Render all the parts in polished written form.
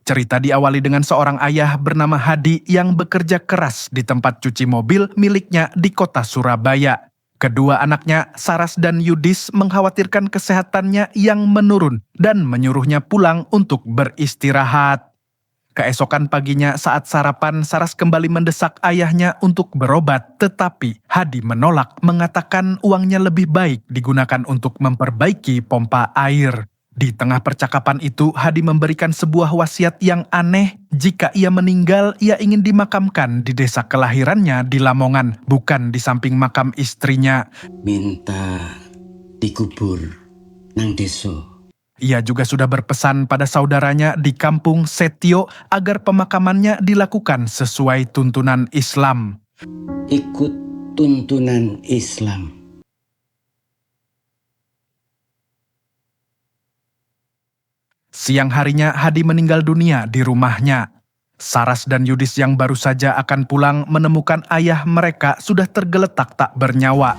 Cerita diawali dengan seorang ayah bernama Hadi yang bekerja keras di tempat cuci mobil miliknya di kota Surabaya. Kedua anaknya, Saras dan Yudis, mengkhawatirkan kesehatannya yang menurun dan menyuruhnya pulang untuk beristirahat. Keesokan paginya saat sarapan, Saras kembali mendesak ayahnya untuk berobat, tetapi Hadi menolak, mengatakan uangnya lebih baik digunakan untuk memperbaiki pompa air. Di tengah percakapan itu, Hadi memberikan sebuah wasiat yang aneh. Jika ia meninggal, ia ingin dimakamkan di desa kelahirannya di Lamongan, bukan di samping makam istrinya. Minta dikubur nang deso. Ia juga sudah berpesan pada saudaranya di kampung Setio agar pemakamannya dilakukan sesuai tuntunan Islam. Ikut tuntunan Islam. Siang harinya Hadi meninggal dunia di rumahnya. Saras dan Yudis yang baru saja akan pulang menemukan ayah mereka sudah tergeletak tak bernyawa.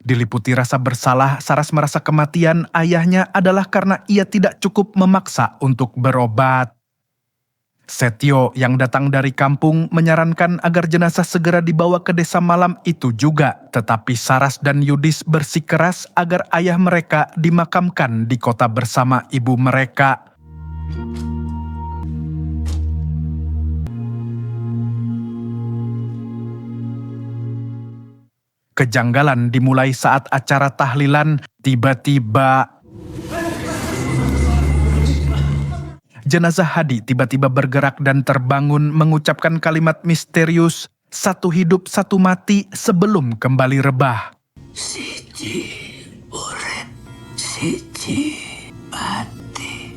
Diliputi rasa bersalah, Saras merasa kematian ayahnya adalah karena ia tidak cukup memaksa untuk berobat. Setio yang datang dari kampung menyarankan agar jenazah segera dibawa ke desa malam itu juga, tetapi Saras dan Yudis bersikeras agar ayah mereka dimakamkan di kota bersama ibu mereka. Kejanggalan dimulai saat acara tahlilan. Tiba-tiba jenazah Hadi tiba-tiba bergerak dan terbangun mengucapkan kalimat misterius, "Satu hidup, satu mati," sebelum kembali rebah. Siji urip, siji mati.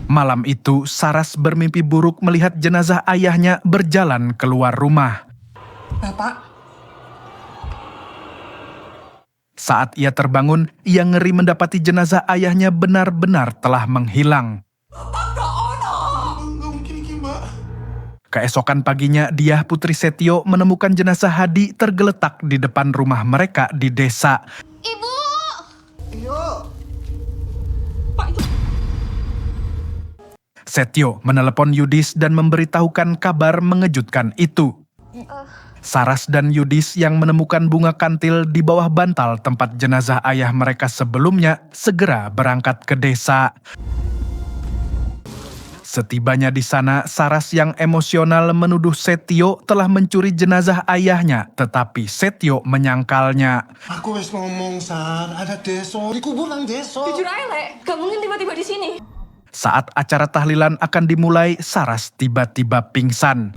Malam itu, Saras bermimpi buruk melihat jenazah ayahnya berjalan keluar rumah. Bapak, Saat ia terbangun, ia ngeri mendapati jenazah ayahnya benar-benar telah menghilang. nggak mungkin ini, Mbak. Keesokan paginya, Diah Putri Setio menemukan jenazah Hadi tergeletak di depan rumah mereka di desa. Ibu! Iyo. Pak, itu Setio menelepon Yudis dan memberitahukan kabar mengejutkan itu. Saras dan Yudis yang menemukan bunga kantil di bawah bantal tempat jenazah ayah mereka sebelumnya segera berangkat ke desa. Setibanya di sana, Saras yang emosional menuduh Setio telah mencuri jenazah ayahnya, tetapi Setio menyangkalnya. aku wis ngomong, Sar, ada deso, dikubur nang deso. Jujur aja, Le. Gak mungkin tiba-tiba di sini. Saat acara tahlilan akan dimulai, Saras tiba-tiba pingsan.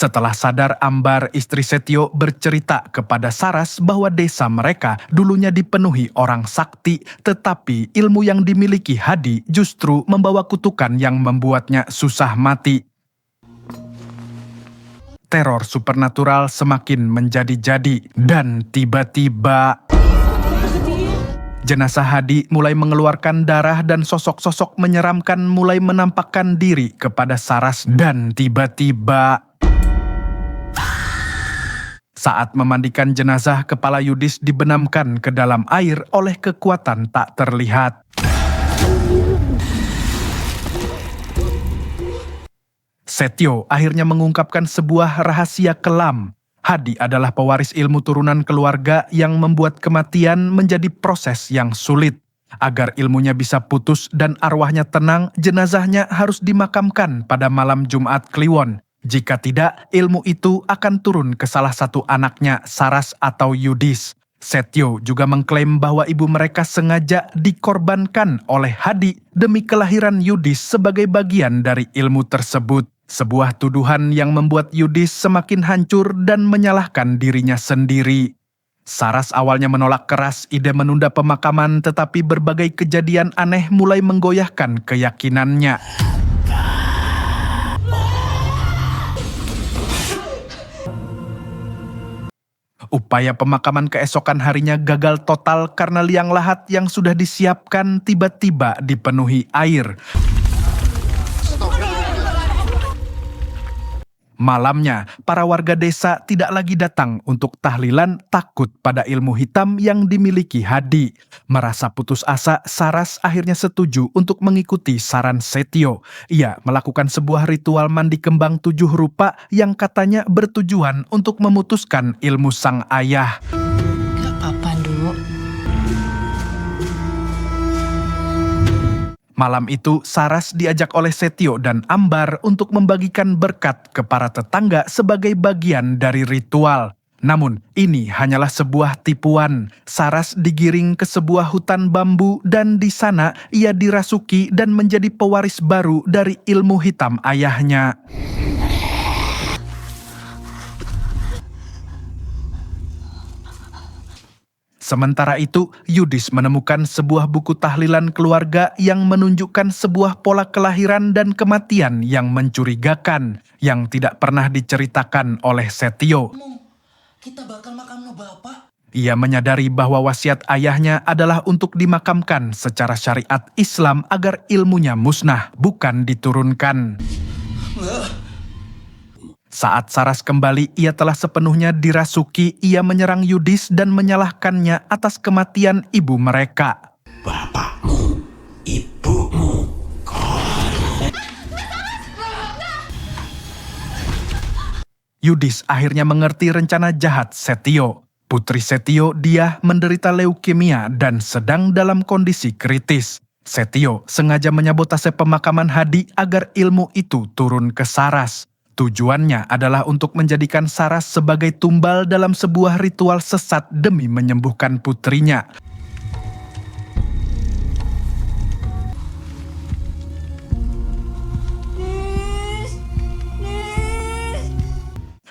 Setelah sadar, Ambar, istri Setio, bercerita kepada Saras bahwa desa mereka dulunya dipenuhi orang sakti, tetapi ilmu yang dimiliki Hadi justru membawa kutukan yang membuatnya susah mati. Teror supernatural semakin menjadi-jadi, dan tiba-tiba jenazah Hadi mulai mengeluarkan darah dan sosok-sosok menyeramkan mulai menampakkan diri kepada Saras, dan tiba-tiba saat memandikan jenazah, kepala Yudis dibenamkan ke dalam air oleh kekuatan tak terlihat. Setio akhirnya mengungkapkan sebuah rahasia kelam. Hadi adalah pewaris ilmu turunan keluarga yang membuat kematian menjadi proses yang sulit. Agar ilmunya bisa putus dan arwahnya tenang, jenazahnya harus dimakamkan pada malam Jumat Kliwon. Jika tidak, ilmu itu akan turun ke salah satu anaknya, Saras atau Yudis. Setio juga mengklaim bahwa ibu mereka sengaja dikorbankan oleh Hadi demi kelahiran Yudis sebagai bagian dari ilmu tersebut. Sebuah tuduhan yang membuat Yudis semakin hancur dan menyalahkan dirinya sendiri. Saras awalnya menolak keras ide menunda pemakaman, tetapi berbagai kejadian aneh mulai menggoyahkan keyakinannya. Upaya pemakaman keesokan harinya gagal total karena liang lahat yang sudah disiapkan tiba-tiba dipenuhi air. Malamnya, para warga desa tidak lagi datang untuk tahlilan takut pada ilmu hitam yang dimiliki Hadi. Merasa putus asa, Saras akhirnya setuju untuk mengikuti saran Setio. Ia melakukan sebuah ritual mandi kembang 7 rupa yang katanya bertujuan untuk memutuskan ilmu sang ayah. Gak apa-apa, Duk. Malam itu, Saras diajak oleh Setio dan Ambar untuk membagikan berkat ke para tetangga sebagai bagian dari ritual. Namun, ini hanyalah sebuah tipuan. Saras digiring ke sebuah hutan bambu dan di sana ia dirasuki dan menjadi pewaris baru dari ilmu hitam ayahnya. Sementara itu, Yudis menemukan sebuah buku tahlilan keluarga yang menunjukkan sebuah pola kelahiran dan kematian yang mencurigakan, yang tidak pernah diceritakan oleh Setio. Kita bakal makan bapak. Ia menyadari bahwa wasiat ayahnya adalah untuk dimakamkan secara syariat Islam agar ilmunya musnah, bukan diturunkan. Saat Saras kembali, ia telah sepenuhnya dirasuki. Ia menyerang Yudis dan menyalahkannya atas kematian ibu mereka. Bapakmu, ibumu, Yudis akhirnya mengerti rencana jahat Setio. Putri Setio, dia menderita leukemia dan sedang dalam kondisi kritis. Setio sengaja menyabotase pemakaman Hadi agar ilmu itu turun ke Saras. Tujuannya adalah untuk menjadikan Saras sebagai tumbal dalam sebuah ritual sesat demi menyembuhkan putrinya.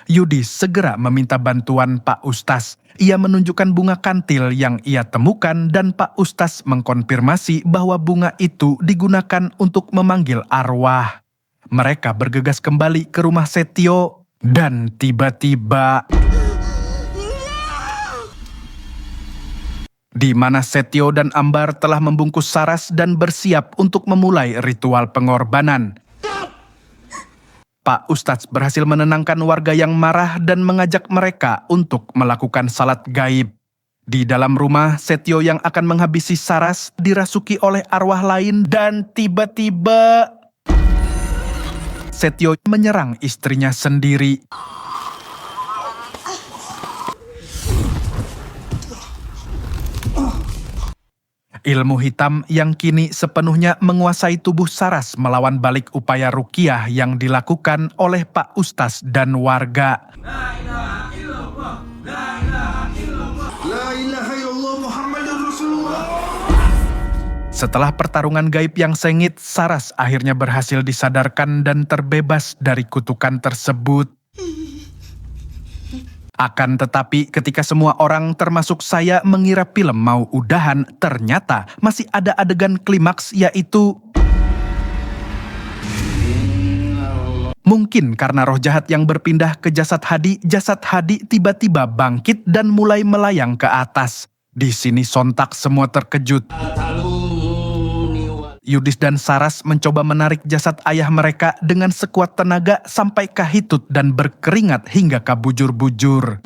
Yudis segera meminta bantuan Pak Ustaz. Ia menunjukkan bunga kantil yang ia temukan dan Pak Ustaz mengkonfirmasi bahwa bunga itu digunakan untuk memanggil arwah. Mereka bergegas kembali ke rumah Setio dan tiba-tiba di mana Setio dan Ambar telah membungkus Saras dan bersiap untuk memulai ritual pengorbanan. Pak Ustadz berhasil menenangkan warga yang marah dan mengajak mereka untuk melakukan salat gaib. Di dalam rumah, Setio yang akan menghabisi Saras dirasuki oleh arwah lain dan tiba-tiba Setio menyerang istrinya sendiri. Ilmu hitam yang kini sepenuhnya menguasai tubuh Saras melawan balik upaya ruqyah yang dilakukan oleh Pak Ustaz dan warga. La ilaha illallah Muhammadur Rasulullah. Setelah pertarungan gaib yang sengit, Saras akhirnya berhasil disadarkan dan terbebas dari kutukan tersebut. Akan tetapi ketika semua orang termasuk saya mengira film mau udahan, ternyata masih ada adegan klimaks, yaitu mungkin karena roh jahat yang berpindah ke jasad Hadi tiba-tiba bangkit dan mulai melayang ke atas. Di sini sontak semua terkejut. Yudis dan Saras mencoba menarik jasad ayah mereka dengan sekuat tenaga sampai kahitut dan berkeringat hingga kabujur-bujur.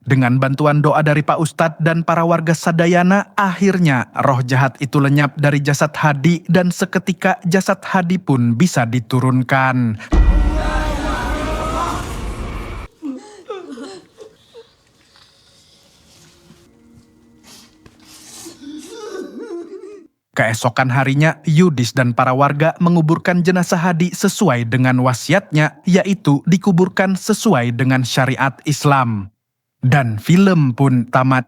Dengan bantuan doa dari Pak Ustadz dan para warga Sadayana, akhirnya roh jahat itu lenyap dari jasad Hadi dan seketika jasad Hadi pun bisa diturunkan. Keesokan harinya, Yudis dan para warga menguburkan jenazah Hadi sesuai dengan wasiatnya, yaitu dikuburkan sesuai dengan syariat Islam. Dan film pun tamat.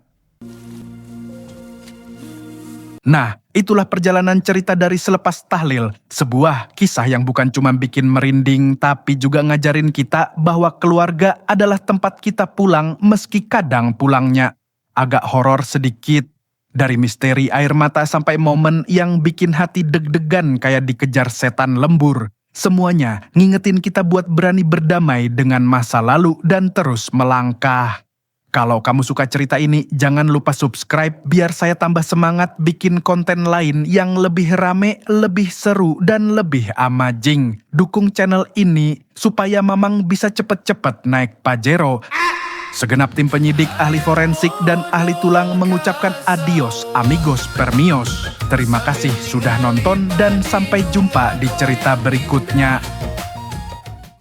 Nah, itulah perjalanan cerita dari Selepas Tahlil, sebuah kisah yang bukan cuma bikin merinding, tapi juga ngajarin kita bahwa keluarga adalah tempat kita pulang meski kadang pulangnya agak horor sedikit. Dari misteri air mata sampai momen yang bikin hati deg-degan kayak dikejar setan lembur. Semuanya ngingetin kita buat berani berdamai dengan masa lalu dan terus melangkah. Kalau kamu suka cerita ini, jangan lupa subscribe biar saya tambah semangat bikin konten lain yang lebih rame, lebih seru, dan lebih amazing. Dukung channel ini supaya Mamang bisa cepet-cepet naik Pajero. Segenap tim penyidik, ahli forensik, dan ahli tulang mengucapkan adios amigos permios. Terima kasih sudah nonton dan sampai jumpa di cerita berikutnya.